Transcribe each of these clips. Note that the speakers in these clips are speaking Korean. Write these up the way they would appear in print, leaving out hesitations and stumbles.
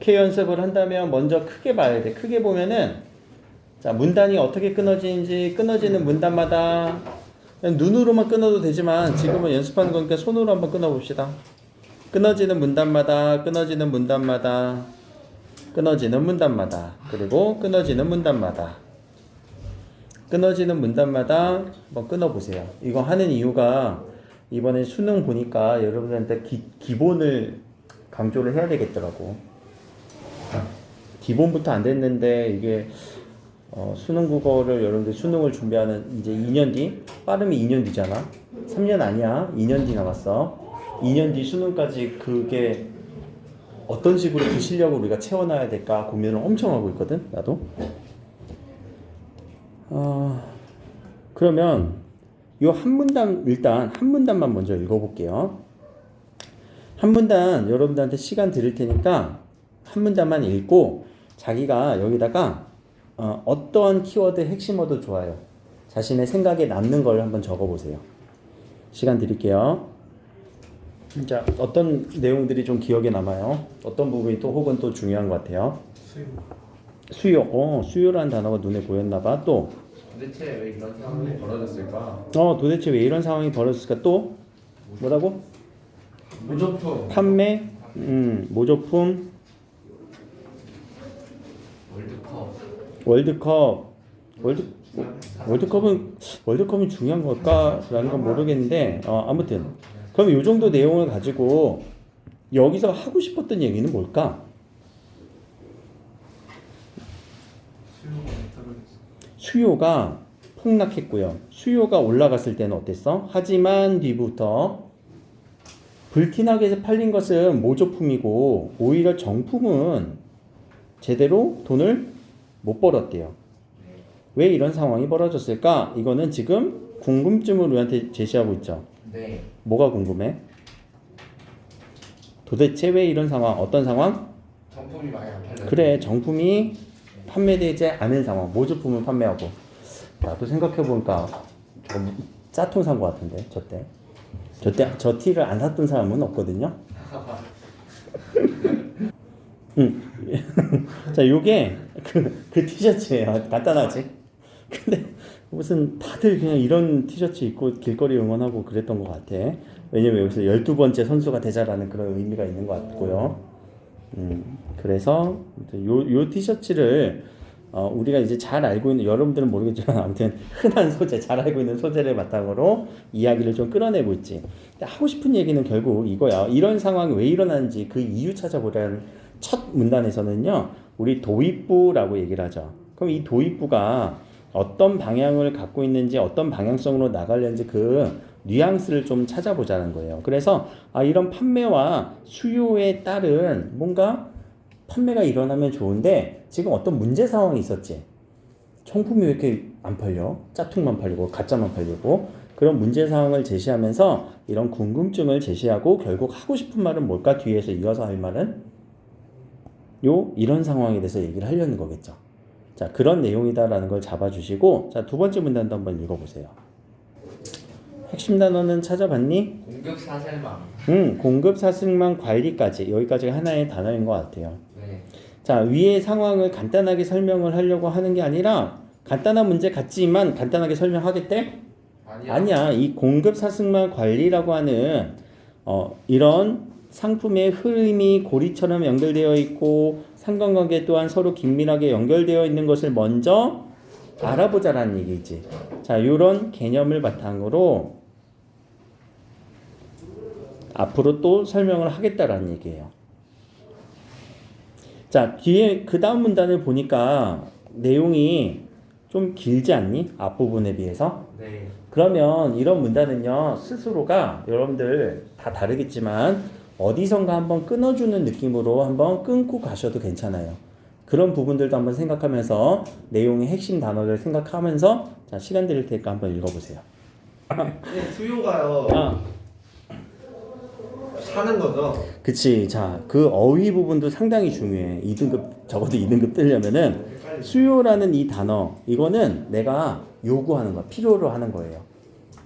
독해 연습을 한다면 먼저 크게 봐야 돼. 크게 보면은 자, 문단이 어떻게 끊어지는지 끊어지는 문단마다 그냥 눈으로만 끊어도 되지만 지금은 연습하는 거니까 손으로 한번 끊어봅시다. 끊어지는 문단마다 끊어지는 문단마다 끊어지는 문단마다 그리고 끊어지는 문단마다 끊어지는 문단마다 한번 끊어보세요. 이거 하는 이유가 이번에 수능 보니까 여러분들한테 기본을 강조를 해야 되겠더라고. 기본부터 안 됐는데 이게 수능 국어를 여러분들 수능을 준비하는 이제 2년 뒤 빠르면 2년 뒤잖아. 3년 아니야. 2년 뒤 남았어. 2년 뒤 수능까지 그게 어떤 식으로 그 실력을 우리가 채워놔야 될까 고민을 엄청 하고 있거든. 나도. 그러면 이 한 문단 일단 한 문단만 먼저 읽어볼게요. 한 문단 여러분들한테 시간 드릴 테니까 한 문단만 읽고 자기가 여기다가 어떠한 키워드 핵심어도 좋아요. 자신의 생각에 남는 걸 한번 적어보세요. 시간 드릴게요. 자, 어떤 내용들이 좀 기억에 남아요? 어떤 부분이 또 혹은 또 중요한 것 같아요? 수요. 수요라는 단어가 눈에 보였나봐. 또 도대체 왜 이런 상황이 벌어졌을까? 도대체 왜 이런 상황이 벌어졌을까? 또 뭐라고? 모조품. 판매, 모조품, 월드컵. 월드컵은 중요한 걸까라는 건 모르겠는데 아무튼 그럼 이 정도 내용을 가지고 여기서 하고 싶었던 얘기는 뭘까? 수요가 폭락했고요. 수요가 올라갔을 때는 어땠어? 하지만 뒤부터 불티나게 팔린 것은 모조품이고 오히려 정품은 제대로 돈을 못 벌었대요. 왜 이런 상황이 벌어졌을까? 이거는 지금 궁금증을 우리한테 제시하고 있죠. 네. 뭐가 궁금해? 도대체 왜 이런 상황? 어떤 상황? 정품이 많이 안 팔려. 그래, 정품이 판매되지 않은 상황. 모조품을 판매하고. 나도 생각해보니까 좀 짜통 산 것 같은데 저 티를 안 샀던 사람은 없거든요. 자, 요게 그 티셔츠예요. 간단하지? 근데 무슨 다들 그냥 이런 티셔츠 입고 길거리 응원하고 그랬던 것 같아. 왜냐면 여기서 12번째 선수가 되자라는 그런 의미가 있는 것 같고요. 그래서 요 티셔츠를 우리가 이제 잘 알고 있는, 여러분들은 모르겠지만 아무튼 흔한 소재, 잘 알고 있는 소재를 바탕으로 이야기를 좀 끌어내고 있지. 근데 하고 싶은 얘기는 결국 이거야. 이런 상황이 왜 일어나는지 그 이유 찾아보라는 첫 문단에서는요, 우리 도입부라고 얘기를 하죠. 그럼 이 도입부가 어떤 방향을 갖고 있는지, 어떤 방향성으로 나가려는지 그 뉘앙스를 좀 찾아보자는 거예요. 그래서 이런 판매와 수요에 따른 뭔가 판매가 일어나면 좋은데 지금 어떤 문제 상황이 있었지. 정품이 왜 이렇게 안 팔려? 짝퉁만 팔리고 가짜만 팔리고. 그런 문제 상황을 제시하면서 이런 궁금증을 제시하고 결국 하고 싶은 말은 뭘까? 뒤에서 이어서 할 말은 이런 상황에 대해서 얘기를 하려는 거겠죠. 자, 그런 내용이다라는 걸 잡아주시고, 자, 두 번째 문단도 한번 읽어보세요. 핵심 단어는 찾아봤니? 공급 사슬망. 공급 사슬망 관리까지. 여기까지가 하나의 단어인 것 같아요. 네. 자, 위의 상황을 간단하게 설명을 하려고 하는 게 아니라 간단한 문제 같지만 간단하게 설명하겠대? 아니야. 이 공급 사슬망 관리라고 하는 이런 상품의 흐름이 고리처럼 연결되어 있고 상관관계 또한 서로 긴밀하게 연결되어 있는 것을 먼저 알아보자라는 얘기지. 자, 이런 개념을 바탕으로 앞으로 또 설명을 하겠다라는 얘기예요. 자, 뒤에 그 다음 문단을 보니까 내용이 좀 길지 않니? 앞부분에 비해서? 네. 그러면 이런 문단은요, 스스로가 여러분들 다 다르겠지만 어디선가 한번 끊어주는 느낌으로 한번 끊고 가셔도 괜찮아요. 그런 부분들도 한번 생각하면서 내용의 핵심 단어를 생각하면서 자, 시간 드릴 테니까 한번 읽어보세요. 수요가요. 사는 거죠. 그치. 자, 그 어휘 부분도 상당히 중요해. 2등급, 적어도 2등급 뜨려면은 수요라는 이 단어, 이거는 내가 요구하는 거야. 필요로 하는 거예요.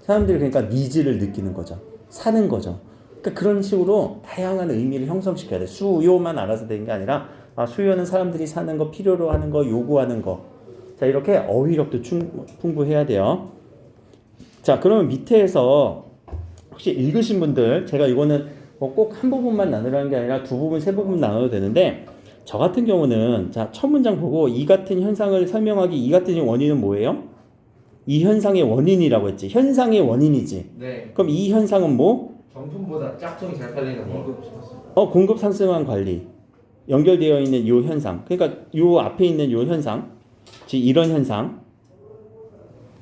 사람들이 그러니까 니즈를 느끼는 거죠. 사는 거죠. 그러니까 그런 식으로 다양한 의미를 형성시켜야 돼. 수요만 알아서 되는 게 아니라 수요는 사람들이 사는 거, 필요로 하는 거, 요구하는 거. 자, 이렇게 어휘력도 풍부해야 돼요. 자, 그러면 밑에서 혹시 읽으신 분들, 제가 이거는 뭐 꼭 한 부분만 나누라는 게 아니라 두 부분, 세 부분 나눠도 되는데, 저 같은 경우는 자, 첫 문장 보고 이 같은 현상을 설명하기 이 같은 원인은 뭐예요? 이 현상의 원인이라고 했지. 현상의 원인이지. 네. 그럼 이 현상은 뭐? 정품보다 짝퉁이 잘 팔리는 거. 공급 상승한 관리. 연결되어 있는 이 현상. 그러니까 이 앞에 있는 이 현상. 즉 이런 현상.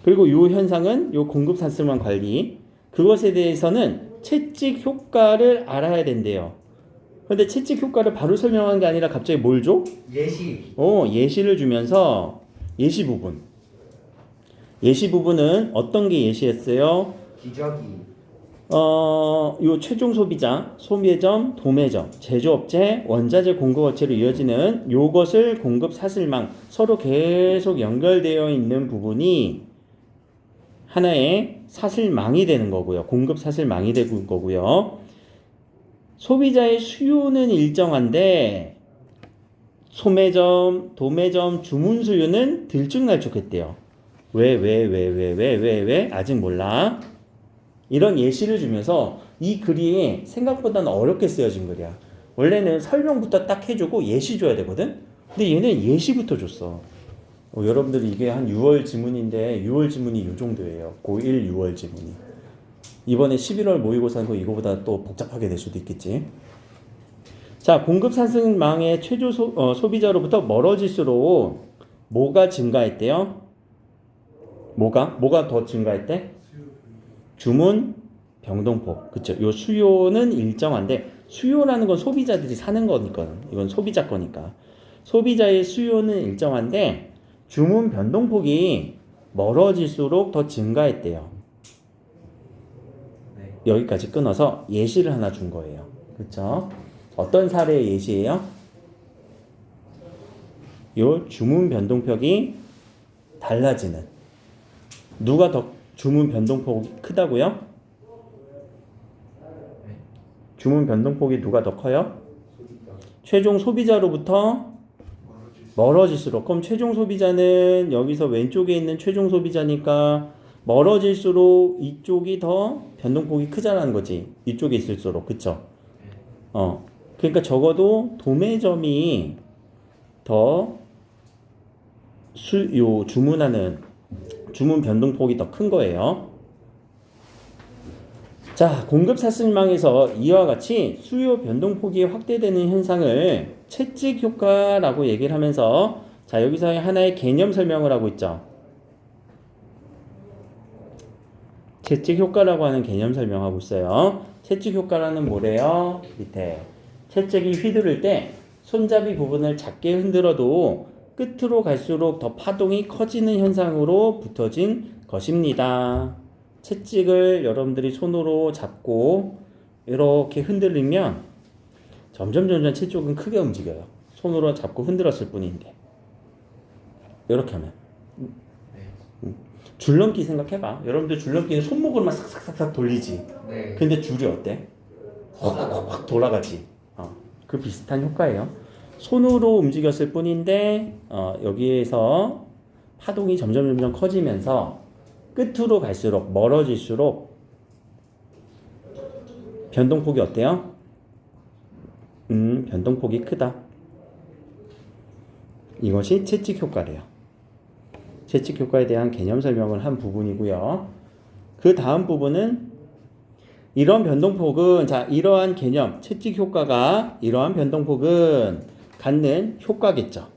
그리고 이 현상은 이 공급 상승한 관리. 그것에 대해서는 채찍 효과를 알아야 된대요. 그런데 채찍 효과를 바로 설명한 게 아니라 갑자기 뭘 줘? 예시. 예시를 주면서 예시 부분. 예시 부분은 어떤 게 예시였어요? 기저귀. 요 최종 소비자, 소매점, 도매점, 제조업체, 원자재 공급업체로 이어지는 요것을 공급 사슬망 서로 계속 연결되어 있는 부분이 하나의 사슬망이 되는 거고요. 공급 사슬망이 되는 거고요. 소비자의 수요는 일정한데 소매점, 도매점, 주문 수요는 들쭉날쭉했대요. 왜? 아직 몰라. 이런 예시를 주면서 이 글이 생각보다는 어렵게 쓰여진 글이야. 원래는 설명부터 딱 해주고 예시 줘야 되거든? 근데 얘는 예시부터 줬어. 여러분들이 이게 한 6월 지문인데 6월 지문이 이 정도예요. 고1 6월 지문이. 이번에 11월 모의고사는 이거보다 또 복잡하게 될 수도 있겠지. 자, 공급 상승망의 최저 소비자로부터 멀어질수록 뭐가 증가했대요? 뭐가 더 증가했대? 주문 변동폭. 그쵸? 요 수요는 일정한데 수요라는 건 소비자들이 사는 거니까 이건 소비자 거니까 소비자의 수요는 일정한데 주문 변동폭이 멀어질수록 더 증가했대요. 네. 여기까지 끊어서 예시를 하나 준 거예요. 그쵸? 어떤 사례의 예시예요? 요 주문 변동폭이 달라지는 누가 더 주문 변동폭이 크다고요? 주문 변동폭이 누가 더 커요? 최종 소비자로부터 멀어질수록. 그럼 최종 소비자는 여기서 왼쪽에 있는 최종 소비자니까 멀어질수록 이쪽이 더 변동폭이 크자라는 거지. 이쪽에 있을수록. 그쵸? 그러니까 적어도 도매점이 더 주문하는 주문 변동폭이 더 큰 거예요. 자, 공급 사슬망에서 이와 같이 수요 변동폭이 확대되는 현상을 채찍 효과라고 얘기를 하면서 자, 여기서 하나의 개념 설명을 하고 있죠. 채찍 효과라고 하는 개념 설명하고 있어요. 채찍 효과라는 뭐래요? 밑에 채찍이 휘두를 때 손잡이 부분을 작게 흔들어도 끝으로 갈수록 더 파동이 커지는 현상으로 붙어진 것입니다. 채찍을 여러분들이 손으로 잡고 이렇게 흔들리면 점점 채찍은 크게 움직여요. 손으로 잡고 흔들었을 뿐인데 이렇게 하면 줄넘기 생각해봐. 여러분들 줄넘기는 손목으로만 싹싹싹 돌리지. 네. 근데 줄이 어때? 확 돌아가지. 그 비슷한 효과예요. 손으로 움직였을 뿐인데 여기에서 파동이 점점 커지면서 끝으로 갈수록 멀어질수록 변동폭이 어때요? 변동폭이 크다. 이것이 채찍 효과래요. 채찍 효과에 대한 개념 설명을 한 부분이고요. 그 다음 부분은 이런 변동폭은 자, 이러한 개념 채찍 효과가 이러한 변동폭은 갖는 효과겠죠.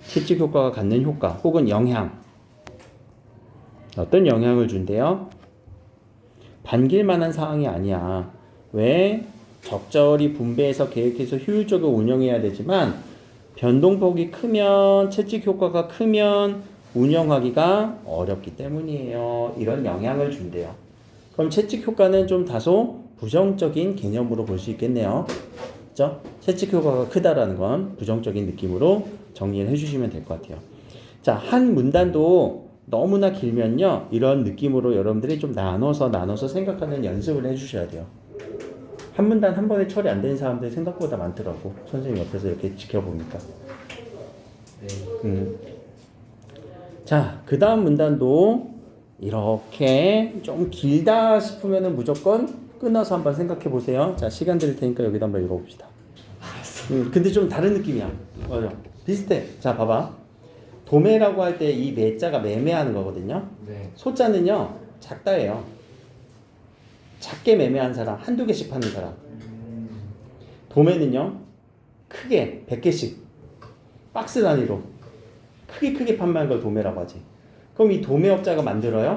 채찍 효과가 갖는 효과 혹은 영향. 어떤 영향을 준대요? 반길 만한 사항이 아니야. 왜? 적절히 분배해서 계획해서 효율적으로 운영해야 되지만 변동폭이 크면 채찍 효과가 크면 운영하기가 어렵기 때문이에요. 이런 영향을 준대요. 그럼 채찍 효과는 좀 다소 부정적인 개념으로 볼 수 있겠네요. 그렇죠? 채찍 효과가 크다라는 건 부정적인 느낌으로 정리를 해주시면 될 것 같아요. 자, 한 문단도 너무나 길면요 이런 느낌으로 여러분들이 좀 나눠서 생각하는 연습을 해주셔야 돼요. 한 문단 한 번에 처리 안 되는 사람들이 생각보다 많더라고. 선생님 옆에서 이렇게 지켜보니까. 네. 자, 그 다음 문단도 이렇게 좀 길다 싶으면은 무조건 끊어서 한번 생각해 보세요. 자, 시간 드릴 테니까 여기다 한번 읽어봅시다. 근데 좀 다른 느낌이야. 맞아. 비슷해. 자, 봐봐. 도매라고 할 때 이 매자가 매매하는 거거든요. 네. 소자는요, 작다예요. 작게 매매하는 사람, 한두 개씩 파는 사람. 도매는요, 크게 100개씩 박스 단위로 크게 판매한 걸 도매라고 하지. 그럼 이 도매업자가 만들어요?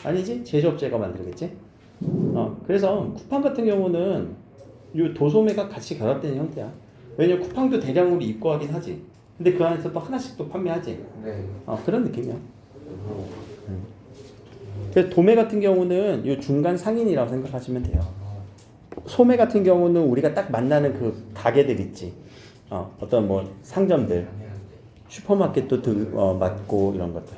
아니지? 제조업자가 만들겠지? 그래서 쿠팡 같은 경우는 이 도소매가 같이 결합되는 형태야. 왜냐면 쿠팡도 대량으로 입고하긴 하지. 근데 그 안에서 또 하나씩 또 판매하지. 네. 그런 느낌이야. 그래서 도매 같은 경우는 이 중간 상인이라고 생각하시면 돼요. 소매 같은 경우는 우리가 딱 만나는 그 가게들 있지. 어떤 뭐 상점들, 슈퍼마켓도 맞고 이런 것들.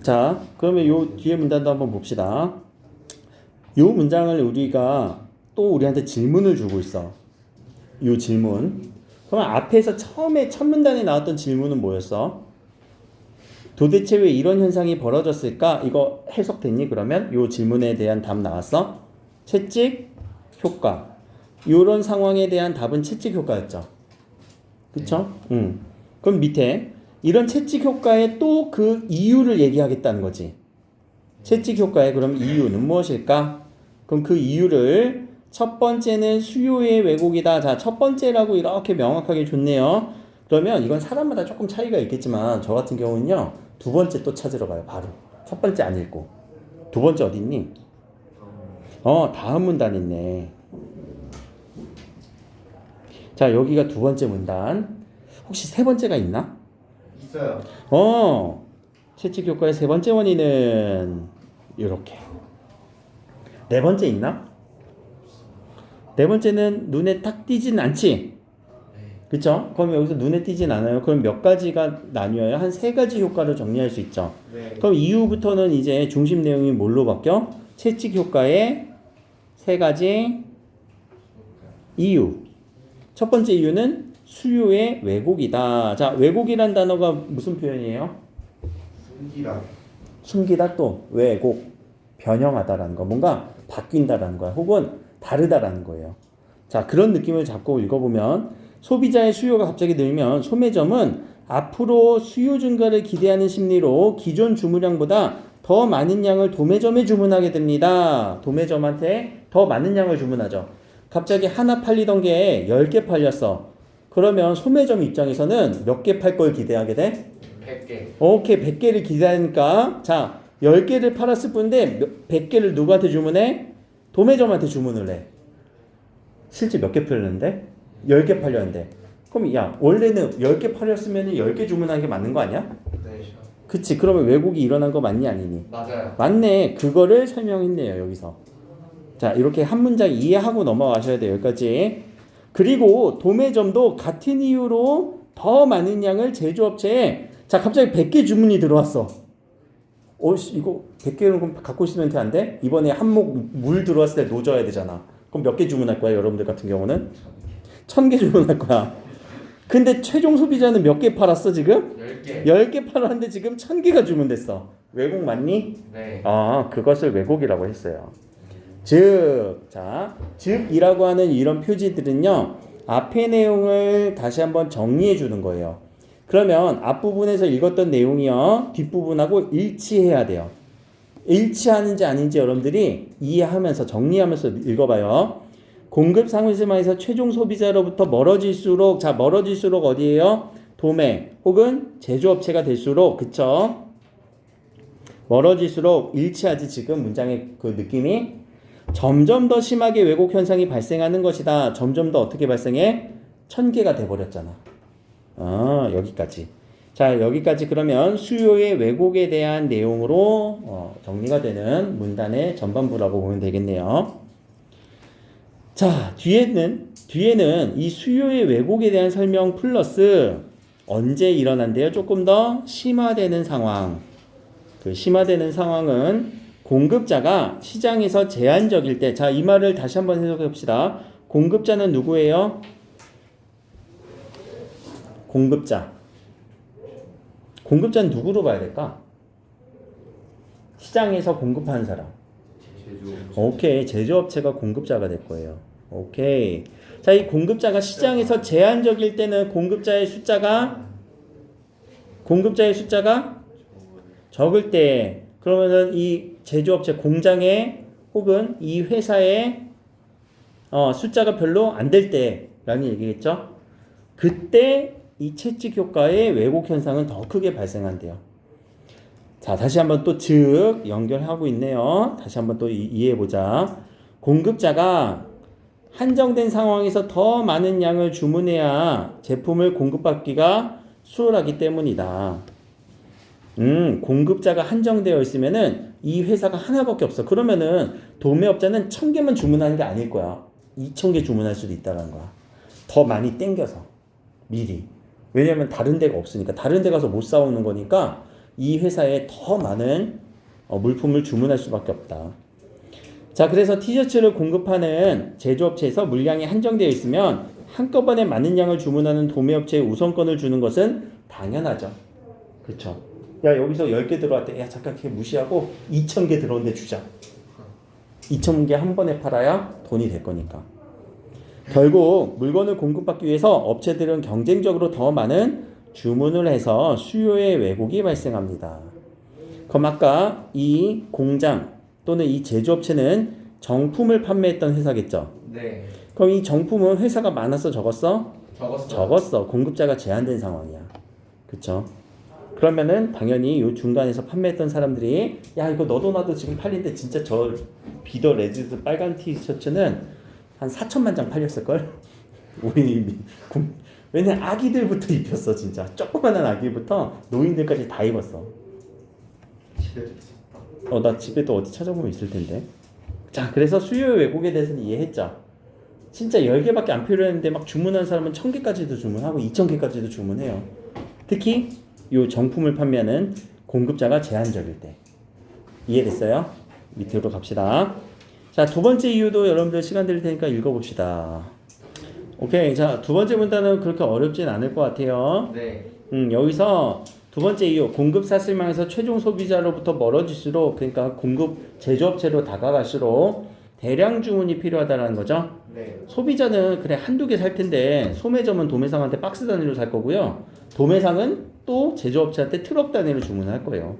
자, 그러면 요 뒤에 문단도 한번 봅시다. 요 문장을 우리가 또 우리한테 질문을 주고 있어. 요 질문. 그럼 앞에서 처음에 첫 문단에 나왔던 질문은 뭐였어? 도대체 왜 이런 현상이 벌어졌을까? 이거 해석됐니? 그러면 요 질문에 대한 답 나왔어? 채찍 효과. 요런 상황에 대한 답은 채찍 효과였죠. 그쵸? 그럼 밑에 이런 채찍 효과에 또 그 이유를 얘기하겠다는 거지. 채찍 효과의 그럼 이유는 무엇일까? 그럼 그 이유를 첫 번째는 수요의 왜곡이다. 자, 첫 번째라고 이렇게 명확하게 줬네요. 그러면 이건 사람마다 조금 차이가 있겠지만 저 같은 경우는요. 두 번째 또 찾으러 가요. 바로. 첫 번째 안 읽고. 두 번째 어디 있니? 다음 문단 있네. 자, 여기가 두 번째 문단. 혹시 세 번째가 있나? 있어요. 채찍 효과의 세 번째 원인은 이렇게. 네 번째 있나? 네 번째는 눈에 딱 띄진 않지? 그쵸? 그럼 여기서 눈에 띄진 않아요. 그럼 몇 가지가 나뉘어요? 한 세 가지 효과를 정리할 수 있죠. 네. 그럼 이후부터는 이제 중심 내용이 뭘로 바뀌어? 채찍 효과의 세 가지 이유. 첫 번째 이유는 수요의 왜곡이다. 자, 왜곡이란 단어가 무슨 표현이에요? 숨기다 또 왜곡, 변형하다라는 거. 뭔가 바뀐다라는 거야. 혹은 다르다라는 거예요. 자, 그런 느낌을 잡고 읽어보면 소비자의 수요가 갑자기 늘면 소매점은 앞으로 수요 증가를 기대하는 심리로 기존 주문량보다 더 많은 양을 도매점에 주문하게 됩니다. 도매점한테 더 많은 양을 주문하죠. 갑자기 하나 팔리던 게 10개 팔렸어. 그러면 소매점 입장에서는 몇 개 팔 걸 기대하게 돼? 100개. 오케이, 100개를 기대하니까 자, 10개를 팔았을 뿐인데 100개를 누구한테 주문해? 도매점한테 주문을 해. 실제 몇 개 팔렸는데? 10개 팔렸는데. 그럼 야, 원래는 10개 팔렸으면 10개 주문한 게 맞는 거 아니야? 네. 그치. 그러면 왜곡이 일어난 거 맞니 아니니? 맞아요. 맞네. 그거를 설명했네요, 여기서. 자, 이렇게 한 문장 이해하고 넘어가셔야 돼요, 여기까지. 그리고 도매점도 같은 이유로 더 많은 양을 제조업체에 자, 갑자기 100개 주문이 들어왔어. 이거 100개는 갖고 있으면 돼, 안 돼? 이번에 한몫 물 들어왔을 때 노져야 되잖아. 그럼 몇 개 주문할 거야, 여러분들 같은 경우는? 1000개 주문할 거야. 근데 최종 소비자는 몇 개 팔았어, 지금? 10개. 10개 팔았는데 지금 1000개가 주문됐어. 왜곡 맞니? 네. 그것을 왜곡이라고 했어요. 즉이라고 하는 이런 표지들은요, 앞의 내용을 다시 한번 정리해 주는 거예요. 그러면 앞부분에서 읽었던 내용이요, 뒷부분하고 일치해야 돼요. 일치하는지 아닌지 여러분들이 이해하면서 정리하면서 읽어봐요. 공급 상승에서 최종 소비자로부터 멀어질수록, 자, 멀어질수록 어디예요? 도매 혹은 제조업체가 될수록, 그쵸? 멀어질수록 일치하지. 지금 문장의 그 느낌이 점점 더 심하게 왜곡 현상이 발생하는 것이다. 점점 더 어떻게 발생해? 1000개가 돼버렸잖아. 여기까지. 자, 여기까지 그러면 수요의 왜곡에 대한 내용으로 정리가 되는 문단의 전반부라고 보면 되겠네요. 자, 뒤에는 이 수요의 왜곡에 대한 설명 플러스 언제 일어난대요? 조금 더 심화되는 상황. 그 심화되는 상황은 공급자가 시장에서 제한적일 때, 자, 이 말을 다시 한번 해석해 봅시다. 공급자는 누구예요? 공급자. 공급자는 누구로 봐야 될까? 시장에서 공급하는 사람. 오케이. 제조업체가 공급자가 될 거예요. 오케이. 자, 이 공급자가 시장에서 제한적일 때는 공급자의 숫자가 적을 때, 그러면은 이 제조업체 공장에 혹은 이 회사에 숫자가 별로 안 될 때라는 얘기겠죠. 그때 이 채찍 효과의 왜곡 현상은 더 크게 발생한대요. 자, 다시 한번 또 즉 연결하고 있네요. 다시 한번 또 이해해 보자. 공급자가 한정된 상황에서 더 많은 양을 주문해야 제품을 공급받기가 수월하기 때문이다. 공급자가 한정되어 있으면은 이 회사가 하나밖에 없어. 그러면은 도매업자는 1000개만 주문하는 게 아닐 거야. 2000개 주문할 수도 있다는 거야. 더 많이 땡겨서 미리. 왜냐면 다른 데가 없으니까. 다른 데 가서 못 사오는 거니까 이 회사에 더 많은 물품을 주문할 수밖에 없다. 자, 그래서 티셔츠를 공급하는 제조업체에서 물량이 한정되어 있으면 한꺼번에 많은 양을 주문하는 도매업체에 우선권을 주는 것은 당연하죠. 그렇죠. 야, 여기서 10개 들어왔대. 야, 잠깐 걔 무시하고 2000개 들어온데 주자. 2000개 한 번에 팔아야 돈이 될 거니까. 결국 물건을 공급받기 위해서 업체들은 경쟁적으로 더 많은 주문을 해서 수요의 왜곡이 발생합니다. 그럼 아까 이 공장 또는 이 제조업체는 정품을 판매했던 회사겠죠? 네. 그럼 이 정품은 회사가 많았어, 적었어? 적었어요. 적었어. 공급자가 제한된 상황이야. 그쵸? 그러면은 당연히 요 중간에서 판매했던 사람들이 야, 이거 너도 나도 지금 팔린데 진짜 저 비더 레지스 빨간 티셔츠는 한 4천만 장 팔렸을걸? 우리 왜냐면 아기들부터 입혔어. 진짜 조그만한 아기부터 노인들까지 다 입었어. 집에도 있었다. 나 집에도 어디 찾아보면 있을 텐데. 자, 그래서 수요 왜곡에 대해서는 이해했죠. 진짜 10개밖에 안 필요했는데 막 주문한 사람은 1000개까지도 주문하고 2000개까지도 주문해요. 특히 요 정품을 판매하는 공급자가 제한적일 때. 이해됐어요? 밑으로 갑시다. 자, 두 번째 이유도 여러분들 시간 드릴 테니까 읽어봅시다. 오케이. 자, 두 번째 문단은 그렇게 어렵진 않을 것 같아요. 네. 여기서 두 번째 이유, 공급 사슬망에서 최종 소비자로부터 멀어질수록, 그러니까 공급 제조업체로 다가갈수록 대량 주문이 필요하다는 거죠. 네. 소비자는 그래 한두 개 살 텐데 소매점은 도매상한테 박스 단위로 살 거고요. 도매상은 또 제조업체한테 트럭 단위로 주문할 거예요.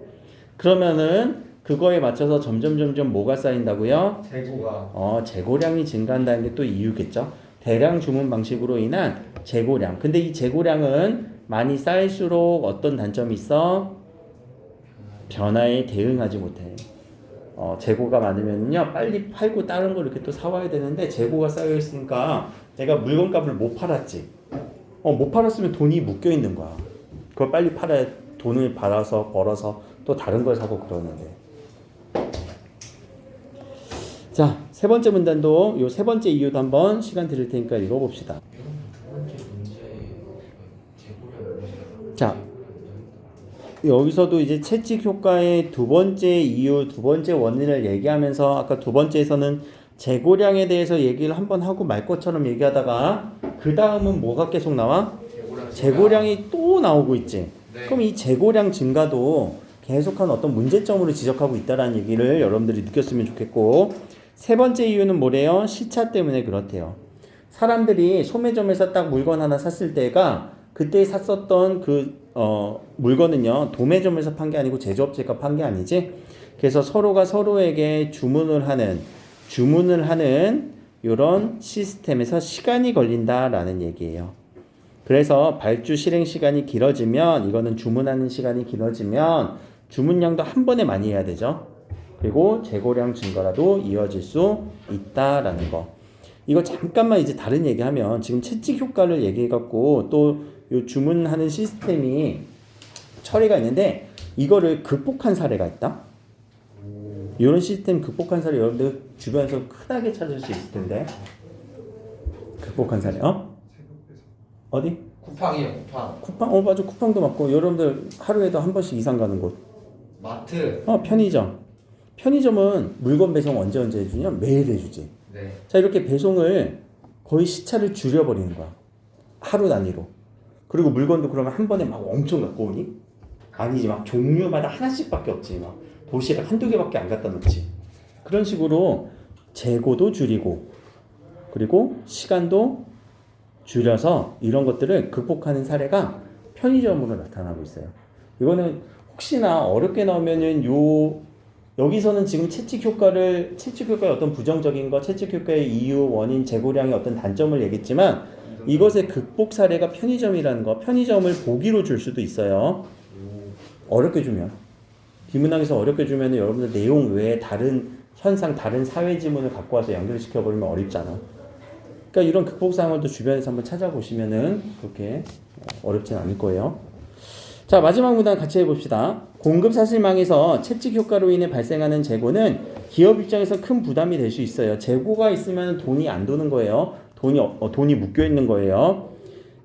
그러면은 그거에 맞춰서 점점 뭐가 쌓인다고요? 재고가. 재고량이 증가한다는 게 또 이유겠죠. 대량 주문 방식으로 인한 재고량. 근데 이 재고량은 많이 쌓일수록 어떤 단점이 있어? 변화에 대응하지 못해. 재고가 많으면요 빨리 팔고 다른 걸 이렇게 또 사와야 되는데 재고가 쌓여 있으니까 내가 물건값을 못 팔았지. 못 팔았으면 돈이 묶여 있는 거야. 그걸 빨리 팔아야 돈을 받아서 벌어서 또 다른 걸 사고 그러는데. 자, 세 번째 문단도 요 세 번째 이유도 한번 시간 드릴 테니까 읽어봅시다. 자, 여기서도 이제 채찍 효과의 두 번째 이유, 두 번째 원인을 얘기하면서 아까 두 번째에서는 재고량에 대해서 얘기를 한번 하고 말 것처럼 얘기하다가 그 다음은 뭐가 계속 나와? 재고량이 또 나오고 있지. 네. 그럼 이 재고량 증가도 계속한 어떤 문제점으로 지적하고 있다라는 얘기를 여러분들이 느꼈으면 좋겠고, 세 번째 이유는 뭐래요? 시차 때문에 그렇대요. 사람들이 소매점에서 딱 물건 하나 샀을 때가 그때 샀었던 물건은요 도매점에서 판 게 아니고 제조업체가 판 게 아니지. 그래서 서로가 서로에게 주문을 하는 이런 시스템에서 시간이 걸린다라는 얘기예요. 그래서 발주 실행 시간이 길어지면, 이거는 주문하는 시간이 길어지면 주문량도 한 번에 많이 해야 되죠. 그리고 재고량 증가라도 이어질 수 있다라는 거. 이거 잠깐만 이제 다른 얘기하면, 지금 채찍 효과를 얘기해갖고 또 요 주문하는 시스템이 처리가 있는데 이거를 극복한 사례가 있다. 이런 시스템 극복한 사례 여러분들 주변에서 흔하게 찾을 수 있을 텐데. 극복한 사례, 어디? 쿠팡이요, 쿠팡. 쿠팡? 맞아. 쿠팡도 맞고, 여러분들 하루에도 한 번씩 이상 가는 곳. 마트. 편의점. 편의점은 물건 배송 언제 해주냐? 매일 해주지. 네. 자, 이렇게 배송을 거의 시차를 줄여버리는 거야. 하루 단위로. 그리고 물건도 그러면 한 번에 막 엄청 갖고 오니? 아니지, 막 종류마다 하나씩밖에 없지. 막 도시락 한두 개밖에 안 갖다 놓지. 그런 식으로 재고도 줄이고, 그리고 시간도 줄여서 이런 것들을 극복하는 사례가 편의점으로 나타나고 있어요. 이거는 혹시나 어렵게 나오면은 여기서는 지금 채찍 효과의 어떤 부정적인 거, 채찍 효과의 이유, 원인, 재고량의 어떤 단점을 얘기했지만 이것의 극복 사례가 편의점이라는 거, 편의점을 보기로 줄 수도 있어요. 어렵게 주면. 비문학에서 어렵게 주면 여러분들 내용 외에 다른 현상, 다른 사회 지문을 갖고 와서 연결시켜버리면 어렵잖아. 그러니까 이런 극복 사항을 또 주변에서 한번 찾아보시면은 그렇게 어렵진 않을 거예요. 자, 마지막 문단 같이 해봅시다. 공급 사슬망에서 채찍 효과로 인해 발생하는 재고는 기업 입장에서 큰 부담이 될 수 있어요. 재고가 있으면 돈이 안 도는 거예요. 돈이 묶여 있는 거예요.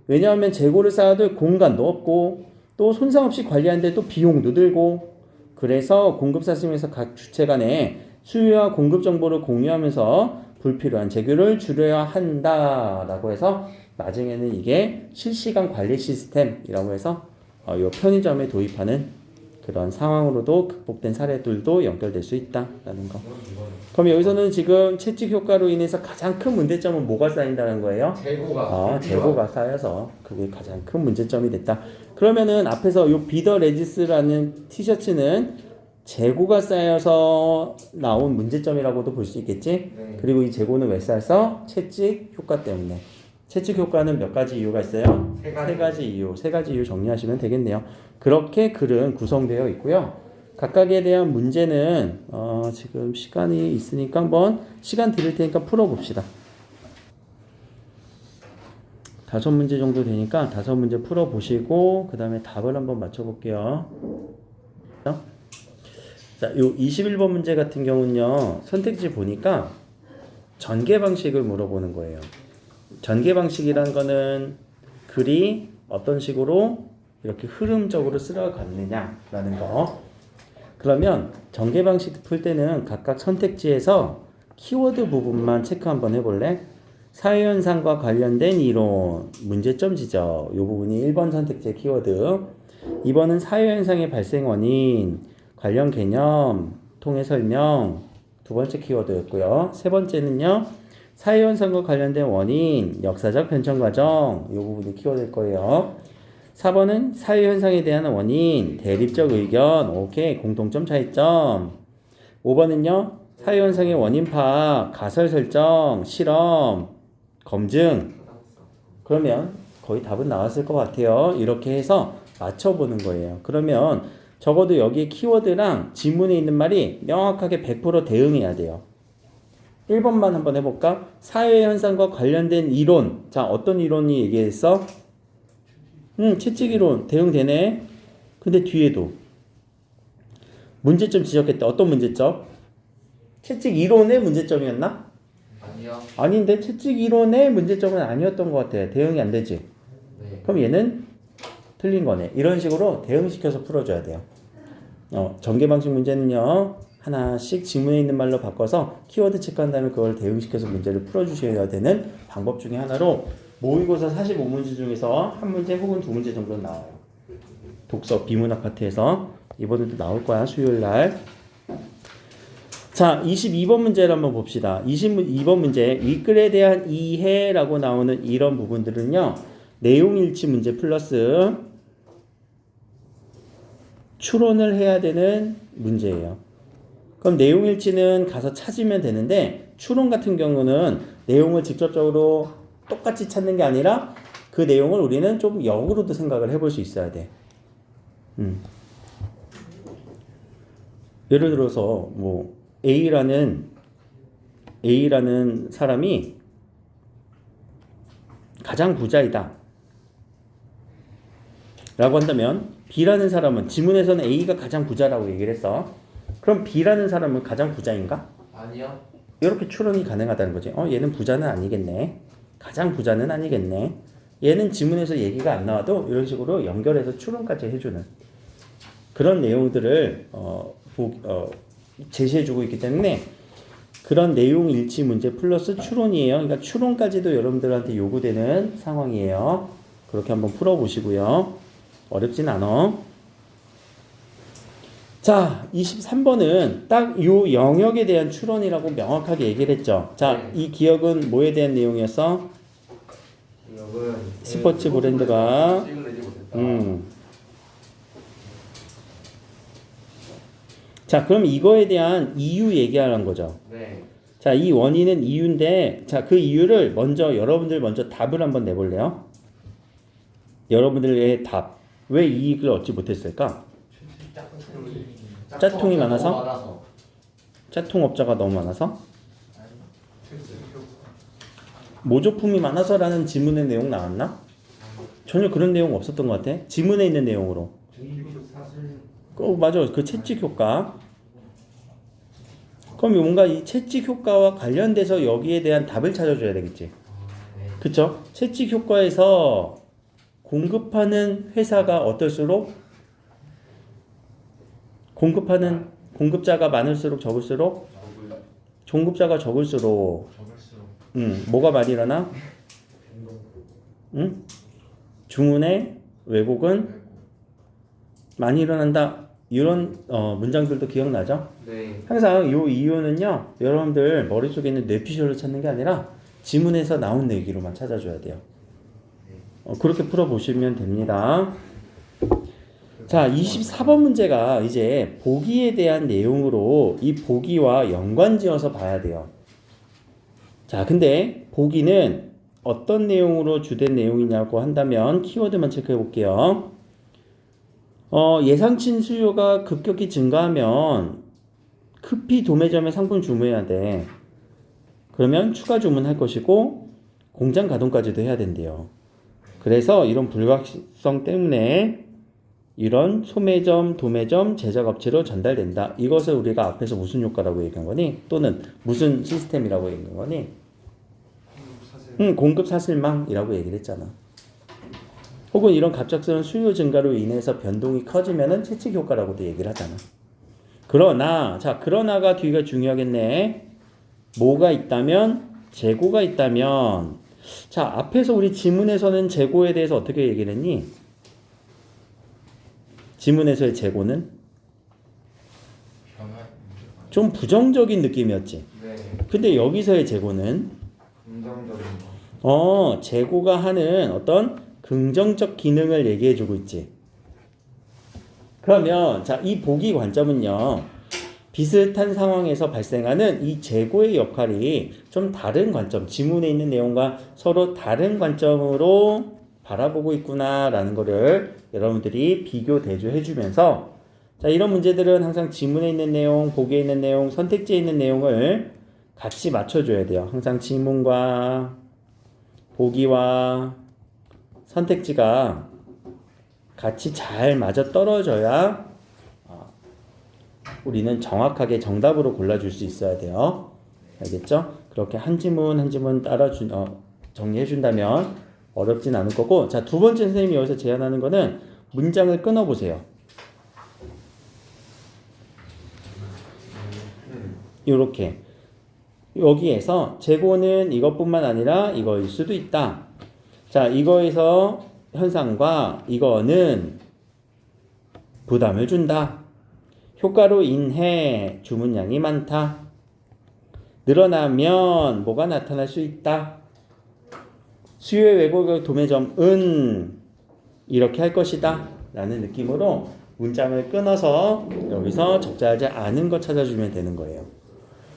왜냐하면 재고를 쌓아둘 공간도 없고 또 손상 없이 관리하는데 또 비용도 들고, 그래서 공급 사슬망에서 각 주체 간에 수요와 공급 정보를 공유하면서 불필요한 재고를 줄여야 한다라고 해서 나중에는 이게 실시간 관리 시스템이라고 해서 이 편의점에 도입하는 그런 상황으로도 극복된 사례들도 연결될 수 있다라는 거. 그럼 여기서는 지금 채찍 효과로 인해서 가장 큰 문제점은 뭐가 쌓인다는 거예요? 재고가 쌓여서 그게 가장 큰 문제점이 됐다. 그러면은 앞에서 이 비더 레지스라는 티셔츠는 재고가 쌓여서 나온 문제점이라고도 볼 수 있겠지? 네. 그리고 이 재고는 왜 쌓였어? 채찍 효과 때문에. 채찍 효과는 몇 가지 이유가 있어요? 세 가지 이유 정리하시면 되겠네요. 그렇게 글은 구성되어 있고요. 각각에 대한 문제는 지금 시간이 있으니까 한번 시간 드릴 테니까 풀어봅시다. 5문제 정도 되니까 5문제 풀어보시고 그 다음에 답을 한번 맞춰볼게요. 자, 요 21번 문제 같은 경우는요, 선택지 보니까 전개 방식을 물어보는 거예요. 전개 방식이란 거는 글이 어떤 식으로 이렇게 흐름적으로 쓸어갔느냐라는 거. 그러면 전개 방식 풀 때는 각각 선택지에서 키워드 부분만 체크 한번 해볼래? 사회현상과 관련된 이론, 문제점 지적, 이 부분이 1번 선택지의 키워드. 2번은 사회현상의 발생 원인, 관련 개념, 통해 설명, 두 번째 키워드였고요. 세 번째는요, 사회현상과 관련된 원인, 역사적 변천 과정, 이 부분이 키워드일 거예요. 4번은 사회현상에 대한 원인, 대립적 의견, 오케이, 공통점 차이점. 5번은요, 사회현상의 원인 파악, 가설 설정, 실험, 검증. 그러면 거의 답은 나왔을 것 같아요. 이렇게 해서 맞춰보는 거예요. 그러면 적어도 여기에 키워드랑 지문에 있는 말이 명확하게 100% 대응해야 돼요. 1번만 한번 해볼까? 사회현상과 관련된 이론. 자, 어떤 이론이 얘기했어? 채찍 이론 대응되네. 근데 뒤에도 문제점 지적했다. 어떤 문제점? 채찍 이론의 문제점이었나? 아니요. 아닌데 채찍 이론의 문제점은 아니었던 것 같아. 대응이 안 되지. 네. 그럼 얘는 틀린 거네. 이런 식으로 대응시켜서 풀어줘야 돼요. 전개 방식 문제는요, 하나씩 지문에 있는 말로 바꿔서 키워드 체크한 다음에 그걸 대응시켜서 문제를 풀어주셔야 되는 방법 중에 하나로 모의고사 45문제 중에서 한 문제 혹은 두 문제 정도는 나와요. 독서 비문학 파트에서 이번에도 나올 거야, 수요일 날. 자, 22번 문제를 한번 봅시다. 22번 문제, 윗글에 대한 이해라고 나오는 이런 부분들은요, 내용 일치 문제 플러스 추론을 해야 되는 문제예요. 그럼 내용 일치는 가서 찾으면 되는데, 추론 같은 경우는 내용을 직접적으로 똑같이 찾는 게 아니라 그 내용을 우리는 좀 역으로도 생각을 해볼 수 있어야 돼. 예를 들어서 뭐 A라는 사람이 가장 부자이다 라고 한다면, B라는 사람은, 지문에서는 A가 가장 부자라고 얘기를 했어. 그럼 B라는 사람은 가장 부자인가? 아니요. 이렇게 추론이 가능하다는 거지. 얘는 부자는 아니겠네. 가장 부자는 아니겠네. 얘는 지문에서 얘기가 안 나와도 이런 식으로 연결해서 추론까지 해주는 그런 내용들을 제시해주고 있기 때문에 그런 내용 일치 문제 플러스 추론이에요. 그러니까 추론까지도 여러분들한테 요구되는 상황이에요. 그렇게 한번 풀어보시고요. 어렵진 않아. 자, 23번은 딱 요 영역에 대한 추론이라고 명확하게 얘기를 했죠. 자, 이 기억은 뭐에 대한 내용이었어? 스포츠 브랜드가 자, 그럼 이거에 대한 이유 얘기하는 거죠. 네. 자, 이 원인은 이유인데, 자, 그 이유를 여러분들 먼저 답을 한번 내볼래요? 여러분들의 답. 왜 이익을 얻지 못했을까? 짝퉁이 많아서? 짝퉁업자가 너무 많아서? 모조품이 많아서라는 지문의 내용 나왔나? 전혀 그런 내용 없었던 것 같아. 지문에 있는 내용으로. 맞아. 그 채찍 효과. 그럼 뭔가 이 채찍 효과와 관련돼서 여기에 대한 답을 찾아줘야 되겠지. 그쵸? 채찍 효과에서 공급하는 회사가 어떨수록 공급자가 많을수록 적을수록 공급자가 적을수록 뭐가 많이 일어나? 주문의 왜곡은 많이 일어난다. 이런 문장들도 기억나죠? 네. 항상 이 이유는요, 여러분들 머릿속에 있는 뇌피셜로 찾는 게 아니라 지문에서 나온 얘기로만 찾아줘야 돼요. 그렇게 풀어보시면 됩니다. 자, 24번 문제가 이제 보기에 대한 내용으로 이 보기와 연관지어서 봐야 돼요. 자, 근데 보기는 어떤 내용으로 주된 내용이냐고 한다면 키워드만 체크해 볼게요. 예상치 수요가 급격히 증가하면 급히 도매점에 상품 주문해야 돼. 그러면 추가 주문할 것이고 공장 가동까지도 해야 된대요. 그래서 이런 불확실성 때문에 이런 소매점, 도매점, 제작업체로 전달된다. 이것을 우리가 앞에서 무슨 효과라고 얘기한 거니? 또는 무슨 시스템이라고 얘기한 거니? 공급 사슬망이라고 얘기를 했잖아. 혹은 이런 갑작스러운 수요 증가로 인해서 변동이 커지면은 채찍 효과라고도 얘기를 하잖아. 그러나가 뒤가 중요하겠네. 뭐가 있다면? 재고가 있다면. 자, 앞에서 우리 지문에서는 재고에 대해서 어떻게 얘기를 했니? 지문에서의 재고는 좀 부정적인 느낌이었지. 네. 근데 여기서의 재고는 긍정적인 거. 재고가 하는 어떤 긍정적 기능을 얘기해주고 있지. 그러면 자, 이 보기 관점은요, 비슷한 상황에서 발생하는 이 재고의 역할이 좀 다른 관점, 지문에 있는 내용과 서로 다른 관점으로 바라보고 있구나라는 거를 여러분들이 비교 대조해 주면서, 자, 이런 문제들은 항상 지문에 있는 내용, 보기에 있는 내용, 선택지에 있는 내용을 같이 맞춰줘야 돼요. 항상 지문과 보기와 선택지가 같이 잘 맞아 떨어져야 우리는 정확하게 정답으로 골라줄 수 있어야 돼요. 알겠죠? 그렇게 한 지문 한 지문 정리해준다면 어렵진 않을 거고, 자, 두 번째 선생님이 여기서 제안하는 거는 문장을 끊어보세요. 이렇게 여기에서 재고는 이것뿐만 아니라 이거일 수도 있다. 자, 이거에서 현상과 이거는 부담을 준다. 효과로 인해 주문량이 많다. 늘어나면 뭐가 나타날 수 있다. 수요의 왜곡의 도매점은 이렇게 할 것이다 라는 느낌으로 문장을 끊어서 여기서 적절하지 않은 거 찾아주면 되는 거예요.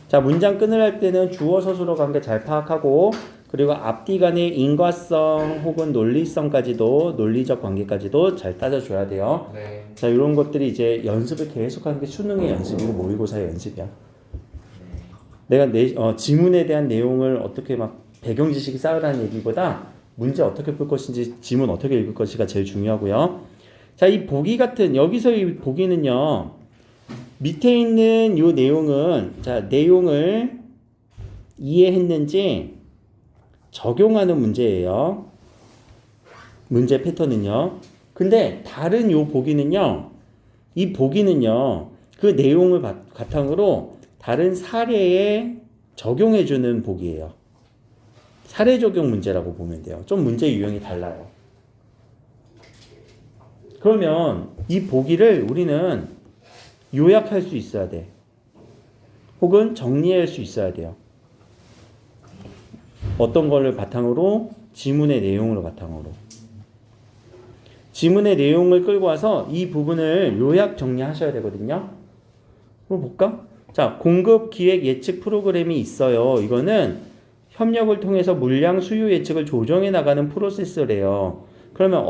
자, 문장 끊을 할 때는 주어 서술어 관계 잘 파악하고, 그리고 앞뒤 간의 인과성 혹은 논리적 관계까지도 잘 따져줘야 돼요. 네. 자, 이런 것들이 이제 연습을 계속하는 게 수능의 연습이고 모의고사의 연습이야. 내가 지문에 대한 내용을 어떻게 막 배경 지식이 쌓으라는 얘기보다 문제 어떻게 풀 것인지, 지문 어떻게 읽을 것인가 제일 중요하고요. 자, 이 보기 같은, 여기서 이 보기는요, 밑에 있는 이 내용은, 자, 내용을 이해했는지 적용하는 문제예요. 문제 패턴은요. 근데 다른 이 보기는요, 그 내용을 바탕으로 다른 사례에 적용해주는 보기예요. 사례 적용 문제라고 보면 돼요. 좀 문제 유형이 달라요. 그러면 이 보기를 우리는 요약할 수 있어야 돼. 혹은 정리할 수 있어야 돼요. 어떤 거를 바탕으로? 지문의 내용을 바탕으로. 지문의 내용을 끌고 와서 이 부분을 요약 정리하셔야 되거든요. 한번 볼까? 자, 공급 기획 예측 프로그램이 있어요. 이거는 협력을 통해서 물량 수요 예측을 조정해 나가는 프로세스래요. 그러면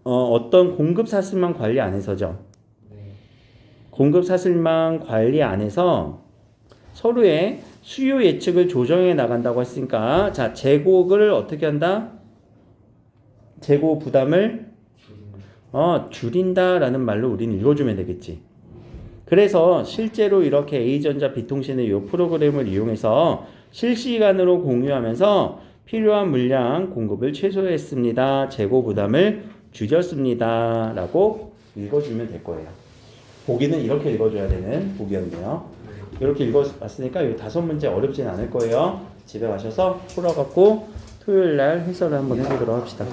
어떤 공급 사슬망 관리 안에서죠. 공급 사슬망 관리 안에서 서로의 수요 예측을 조정해 나간다고 했으니까, 자, 재고를 어떻게 한다? 재고 부담을 줄인다라는 말로 우리는 읽어주면 되겠지. 그래서 실제로 이렇게 A전자 B통신의 이 프로그램을 이용해서 실시간으로 공유하면서 필요한 물량 공급을 최소화했습니다. 재고 부담을 줄였습니다. 라고 읽어주면 될 거예요. 보기는 이렇게 읽어줘야 되는 보기였네요. 이렇게 읽어봤으니까 이 5문제 어렵진 않을 거예요. 집에 가셔서 풀어갖고 토요일 날 해설을 한번 해보도록 합시다.